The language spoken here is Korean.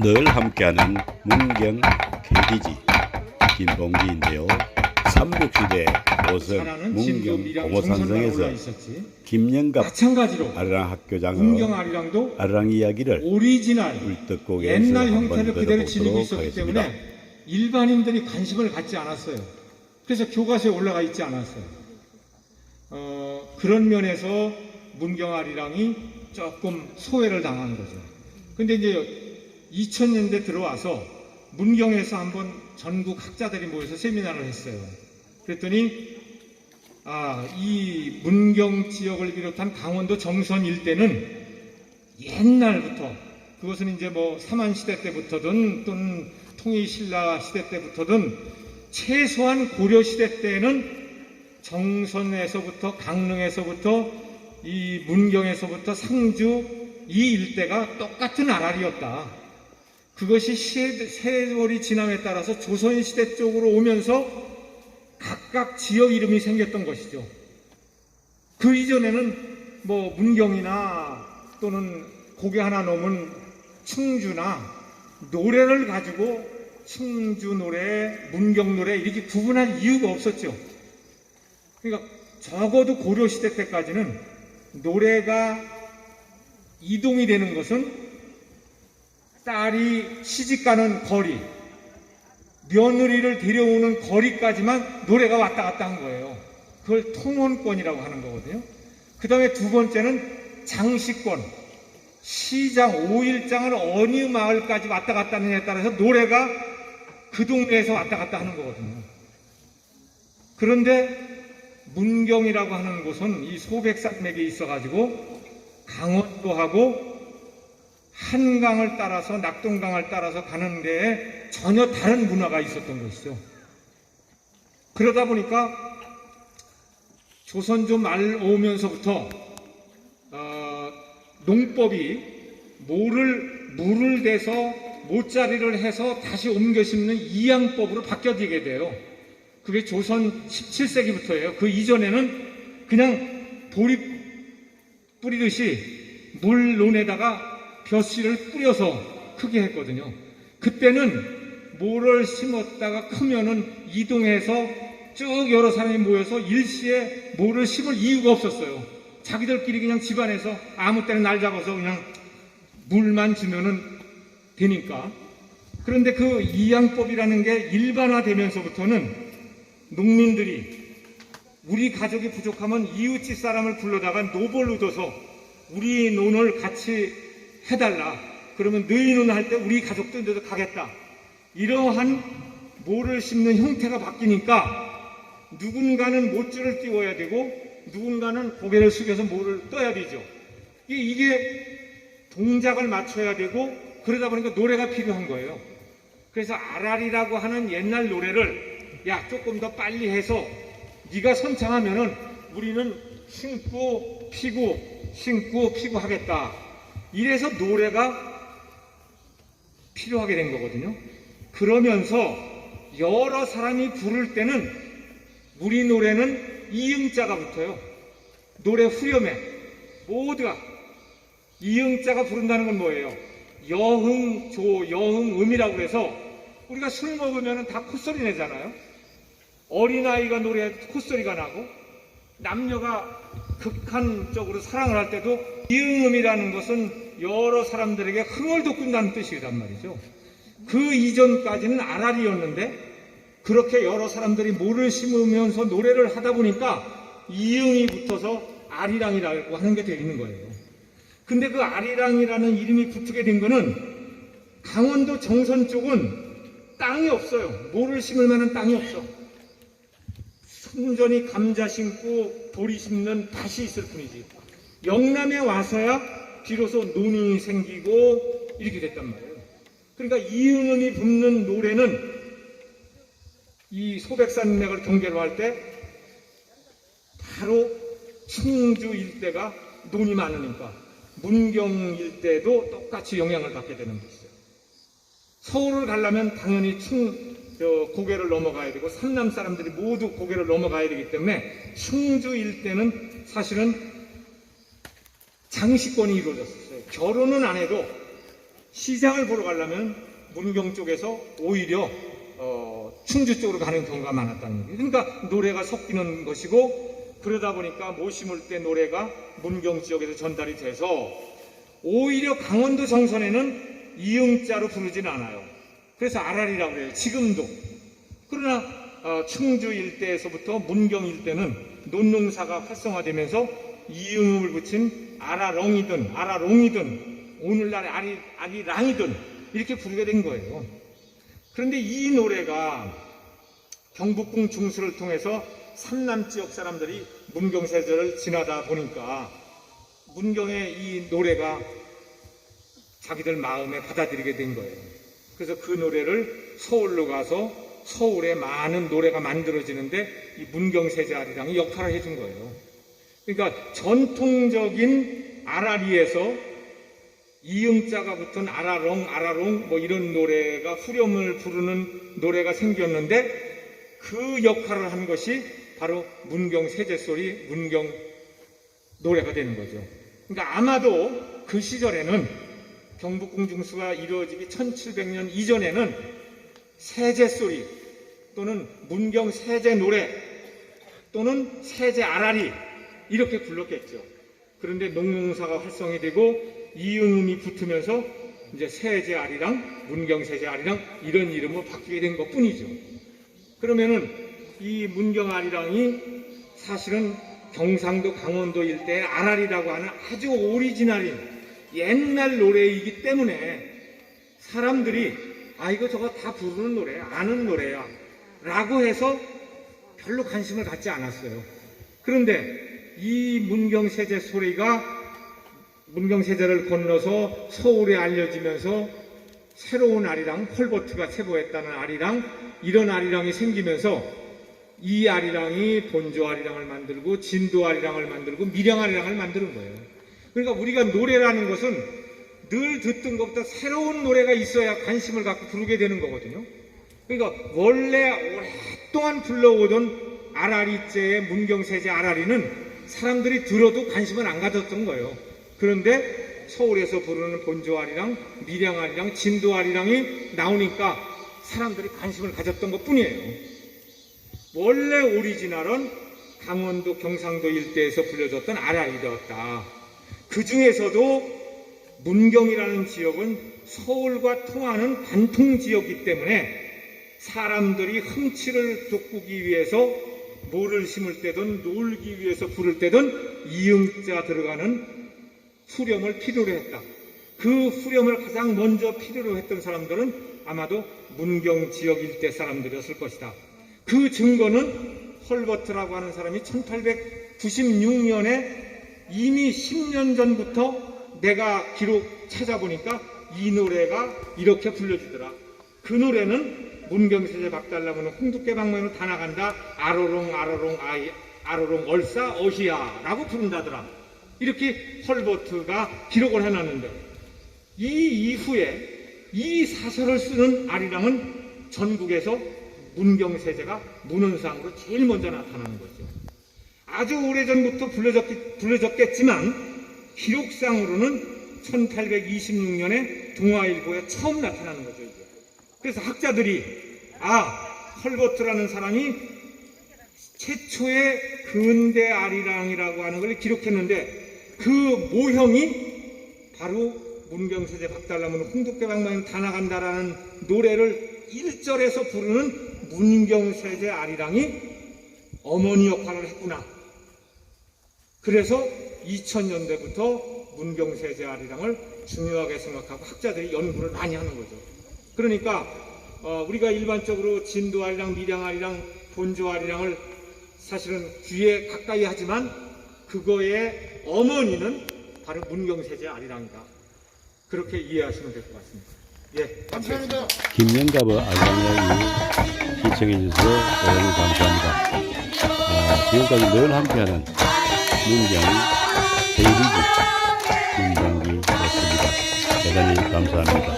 늘 함께하는 문경 KDG 김봉기인데요. 삼국시대 조선 문경 공호산성에서 김영갑 마찬가지로 아르랑 학교장의 문경 아리랑도 아르랑 이야기를 오리지널 울떡곡에서 옛날 한번 형태를 그대로 지니고 들어보도록 있었기 하겠습니다. 때문에 일반인들이 관심을 갖지 않았어요. 그래서 교과서에 올라가 있지 않았어요. 그런 면에서 문경 아리랑이 조금 소외를 당한 거죠. 근데 이제 2000년대 들어와서 문경에서 한번 전국 학자들이 모여서 세미나를 했어요. 그랬더니 이 문경 지역을 비롯한 강원도 정선 일대는 옛날부터, 그것은 이제 뭐 삼한시대 때부터든 또는 통일신라 시대 때부터든 최소한 고려시대 때는 정선에서부터 강릉에서부터 이 문경에서부터 상주 이 일대가 똑같은 아랄이었다. 그것이 세월이 지남에 따라서 조선시대 쪽으로 오면서 각각 지역 이름이 생겼던 것이죠. 그 이전에는 뭐 문경이나 또는 고개 하나 넘은 충주나 노래를 가지고 충주 노래, 문경 노래 이렇게 구분할 이유가 없었죠. 그러니까 적어도 고려시대 때까지는 노래가 이동이 되는 것은 딸이 시집가는 거리, 며느리를 데려오는 거리까지만 노래가 왔다 갔다 한 거예요. 그걸 통혼권이라고 하는 거거든요. 그 다음에 두 번째는 장시권, 시장, 오일장을 어느 마을까지 왔다 갔다 하느냐에 따라서 노래가 그 동네에서 왔다 갔다 하는 거거든요. 그런데 문경이라고 하는 곳은 이 소백산맥에 있어가지고 강원도하고 한강을 따라서 낙동강을 따라서 가는 데에 전혀 다른 문화가 있었던 것이죠. 그러다 보니까 조선조 말 오면서부터 농법이 물을 대서 모짜리를 해서 다시 옮겨 심는 이양법으로 바뀌어지게 돼요. 그게 조선 17세기부터예요. 그 이전에는 그냥 보리 뿌리듯이 물론에다가 벼씨를 뿌려서 크게 했거든요. 그때는 모를 심었다가 크면은 이동해서 쭉 여러 사람이 모여서 일시에 모를 심을 이유가 없었어요. 자기들끼리 그냥 집안에서 아무 때나 날 잡아서 그냥 물만 주면은 되니까. 그런데 그 이양법이라는 게 일반화되면서부터는 농민들이 우리 가족이 부족하면 이웃집 사람을 불러다가 노벌 얻어서 우리 논을 같이 해달라. 그러면 너희 논 할 때 우리 가족도 너도 가겠다. 이러한 모를 심는 형태가 바뀌니까 누군가는 못줄을 띄워야 되고 누군가는 고개를 숙여서 모를 떠야 되죠. 이게 동작을 맞춰야 되고 그러다 보니까 노래가 필요한 거예요. 그래서 아랄이라고 하는 옛날 노래를 조금 더 빨리 해서 네가 선창하면은 우리는 심고 피고 하겠다. 이래서 노래가 필요하게 된 거거든요. 그러면서 여러 사람이 부를 때는 우리 노래는 이응자가 붙어요. 노래 후렴에 모두가 이응자가 부른다는 건 뭐예요? 여흥조, 여흥음이라고 해서 우리가 술 먹으면 다 콧소리 내잖아요. 어린아이가 노래해도 콧소리가 나고 남녀가 극한적으로 사랑을 할 때도 이응음이라는 것은 여러 사람들에게 흥을 돋군다는 뜻이란 말이죠. 그 이전까지는 아랄이었는데 그렇게 여러 사람들이 모를 심으면서 노래를 하다 보니까 이응이 붙어서 아리랑이라고 하는 게 되어 있는 거예요. 근데 그 아리랑이라는 이름이 붙게 된 거는 강원도 정선 쪽은 땅이 없어요. 모를 심을 만한 땅이 없어. 순전히 감자 심고 보리 심는 밭이 있을 뿐이지. 영남에 와서야 비로소 논이 생기고 이렇게 됐단 말이에요. 그러니까 이응음이 붙는 노래는 이 소백산맥을 경계로 할 때 바로 충주 일대가 논이 많으니까 문경 일대도 똑같이 영향을 받게 되는 것이죠. 서울을 가려면 당연히 고개를 넘어가야 되고 산남 사람들이 모두 고개를 넘어가야 되기 때문에 충주 일대는 사실은 장시권이 이루어졌어요. 결혼은 안 해도 시장을 보러 가려면 문경 쪽에서 오히려 충주 쪽으로 가는 경우가 많았다는 거예요. 그러니까 노래가 섞이는 것이고, 그러다 보니까 모 심을 때 노래가 문경 지역에서 전달이 돼서 오히려 강원도 정선에는 이응자로 부르진 않아요. 그래서 아랄이라고 해요, 지금도. 그러나 충주 일대에서부터 문경 일대는 논농사가 활성화되면서 이응음을 붙인 아라렁이든 아라롱이든 오늘날의 아리랑이든 이렇게 부르게 된 거예요. 그런데 이 노래가 경북궁 중수를 통해서 삼남 지역 사람들이 문경세제를 지나다 보니까 문경의 이 노래가 자기들 마음에 받아들이게 된 거예요. 그래서 그 노래를 서울로 가서 서울에 많은 노래가 만들어지는데 이 문경세제 아리랑이 역할을 해준 거예요. 그러니까 전통적인 아라리에서 이응자가 붙은 아라롱, 아라롱 뭐 이런 노래가 후렴을 부르는 노래가 생겼는데 그 역할을 한 것이 바로 문경 세제소리, 문경 노래가 되는 거죠. 그러니까 아마도 그 시절에는 경북궁 중수가 이루어지기 1700년 이전에는 세제소리 또는 문경 세제 노래 또는 세제 아라리 이렇게 불렀겠죠. 그런데 농농사가 활성이 되고 이응음이 붙으면서 이제 세제 아리랑, 문경 세제 아리랑 이런 이름으로 바뀌게 된 것 뿐이죠. 그러면은 이 문경 아리랑이 사실은 경상도 강원도 일대의 아랄이라고 하는 아주 오리지널인 옛날 노래이기 때문에 사람들이 이거 저거 다 부르는 노래야, 아는 노래야 라고 해서 별로 관심을 갖지 않았어요. 그런데 이 문경세제 소리가 문경세제를 건너서 서울에 알려지면서 새로운 아리랑, 헐버트가 체보했다는 아리랑, 이런 아리랑이 생기면서 이 아리랑이 본조 아리랑을 만들고 진도 아리랑을 만들고 밀양 아리랑을 만드는 거예요. 그러니까 우리가 노래라는 것은 늘 듣던 것보다 새로운 노래가 있어야 관심을 갖고 부르게 되는 거거든요. 그러니까 원래 오랫동안 불러오던 아라리제의 문경세제 아라리는 사람들이 들어도 관심을 안 가졌던 거예요. 그런데 서울에서 부르는 본조 아리랑, 밀양 아리랑, 진도 아리랑이 나오니까 사람들이 관심을 가졌던 것 뿐이에요. 원래 오리지널은 강원도, 경상도 일대에서 불려졌던 아라리였다. 그 중에서도 문경이라는 지역은 서울과 통하는 관통 지역이기 때문에 사람들이 흥취를 돋구기 위해서 모를 심을 때든 놀기 위해서 부를 때든 이응자 들어가는 후렴을 필요로 했다. 그 후렴을 가장 먼저 필요로 했던 사람들은 아마도 문경 지역 일대 사람들이었을 것이다. 그 증거는 헐버트라고 하는 사람이 1896년에 이미 10년 전부터 내가 기록 찾아보니까 이 노래가 이렇게 불려지더라. 그 노래는 문경세제 박달나무는 홍두깨 방면으로 다 나간다. 아로롱 아로롱 아로롱 얼싸 어히야 라고 부른다더라. 이렇게 헐버트가 기록을 해놨는데 이 이후에 이 사설을 쓰는 아리랑은 전국에서 문경세제가 문헌상으로 제일 먼저 나타나는 거죠. 아주 오래전부터 불려졌겠지만 기록상으로는 1826년에 동아일보에 처음 나타나는 거죠. 이게. 그래서 학자들이 헐버트라는 사람이 최초의 근대 아리랑이라고 하는 걸 기록했는데 그 모형이 바로 문경세제 박달나무는 홍두깨 방망이는 다 나간다라는 노래를 1절에서 부르는 문경세제 아리랑이 어머니 역할을 했구나. 그래서 2000년대부터 문경세제 아리랑을 중요하게 생각하고 학자들이 연구를 많이 하는 거죠. 그러니까 우리가 일반적으로 진도 아리랑, 밀양 아리랑, 본조 아리랑을 사실은 귀에 가까이 하지만 그거의 어머니는 바로 문경세제 아리랑이다. 그렇게 이해하시면 될 것 같습니다. 예, 감사합니다. 김영갑의 아리랑 이야기 시청해 주셔서 오늘 감사합니다. 지금까지 늘 함께하는 문경 KBG 문장기였습니다. 대단히 감사합니다.